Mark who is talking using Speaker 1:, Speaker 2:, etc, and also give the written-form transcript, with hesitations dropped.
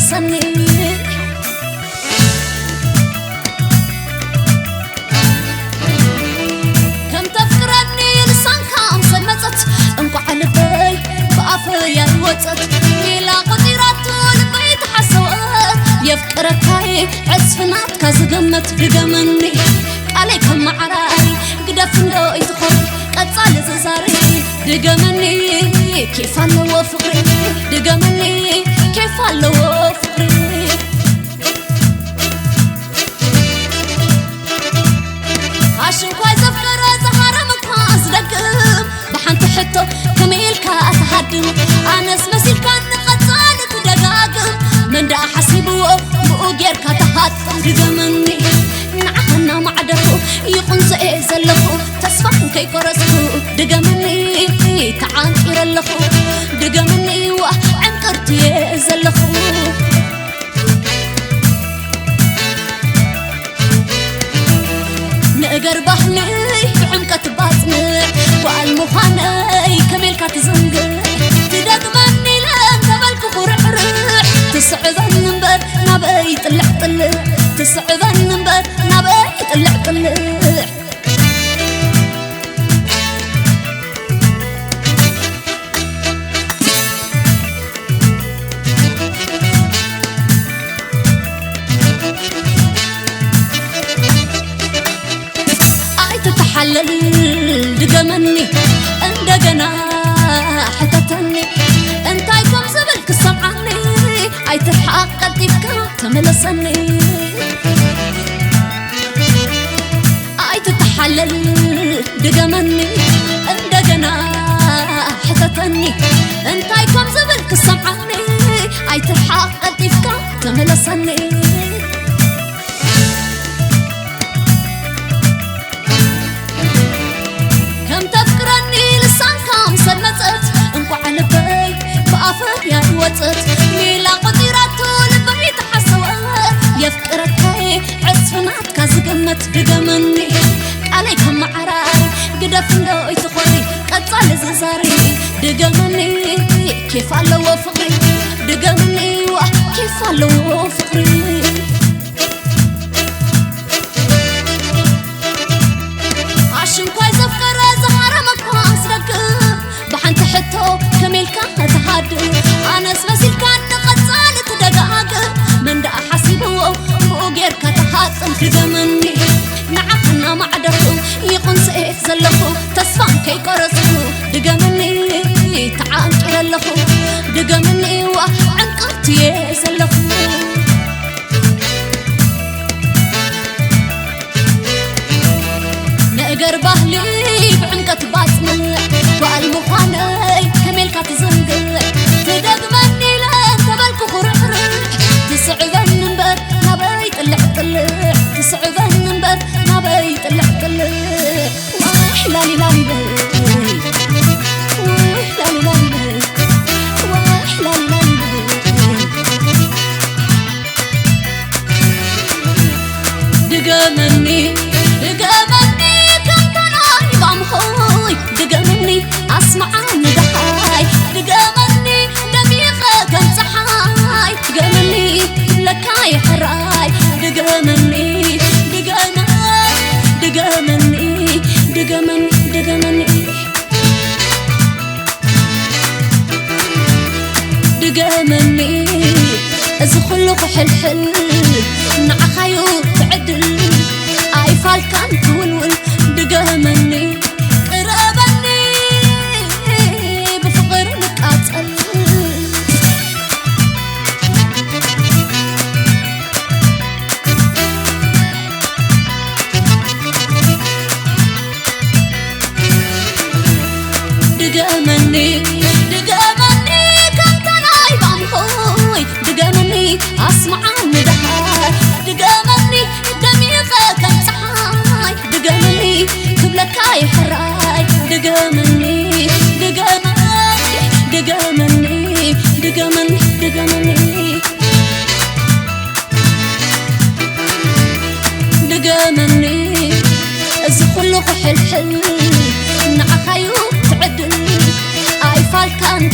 Speaker 1: تملسني كم تفكرني لسانك أمصد مزت انقو على بي بأفيا الوزت إلا قديرات لبيت حسوات يفكرك هاي عزفنات كازقمت دقمني عليك معراي قدفن لو يدخل قصال ززاري دقمني كيف اللو فقري دقمني كيف اللو فقري عشان كويس افكر زهرة مكاس دقم بحنت حتو كميلك اتهدم انا اسمسيل كان قصالك دقاقم من دا حسيبو بوغير كتهاتم دقمني نعهنا معدرو يقون زئي زلخو تسفحن كي قرسكو دقمني تعان إرلخو دقمني وعنقرتي زلخو نقر بحني بعمقة باطني والمخاني كميل كتزنقر تدقمني لان تبالكو خرعرع تسعذن نمبر نبي طلع طلع تسعذن نمبر نبي طلع طلع حلل دقمني اندقنا حتتني انت ايكم زبلك سمعني اي تحقق ديبك تملسني اي تتحلل دقمني اندقنا حتتني انت ايكم زبلك سمعني اي تحقق ديبك تملسني يا وطت ميلا قديرات لبيت حسوات يفكرك هاي عصفنات كازقمت دقمني عليك معراي قدف لو يتخوري قصال ززاري دقمني كيف اللو فقري دقمني كيف اللو فقري عشان كويس افكر زهرة مكواس رقم بحنت حتو كميل كان تهادم أنا اسمسيل كان قصال تدقاقم من دا حسيبو بوغير كتهاتم دقمني نعقنا معدرو يقون سيف زلخو تسفان كي قرسو دقمني تعان كيرلخو دقمني وعنقرتي زلخو نقر بهلي بعنقة باطني والمخاني كميل كتزنقر تدقمني لان تبالكو خرعرع تسعذن نمبر نبي طلع طلع تسعذن نمبر نبي طلع طلع واحلالي لالي بي واحلالي لالي بي واحلالي لالي بي دقمني دقمني أسمع ندحاي دقمني دميقة كم صحاي دقمني لكاي حراي دقمني دقمني دقمني إذا خلق حلحل نعخايو تعدل أي فالكان تولول دقمني دقمني كم تناي بامخوي دقمني أسمع ندحاي دقمني دميقة كم صحاي دقمني كبلكاي حراي دقمني دقمني إذا خلق حلحل نعخايو تعدل أي فالكان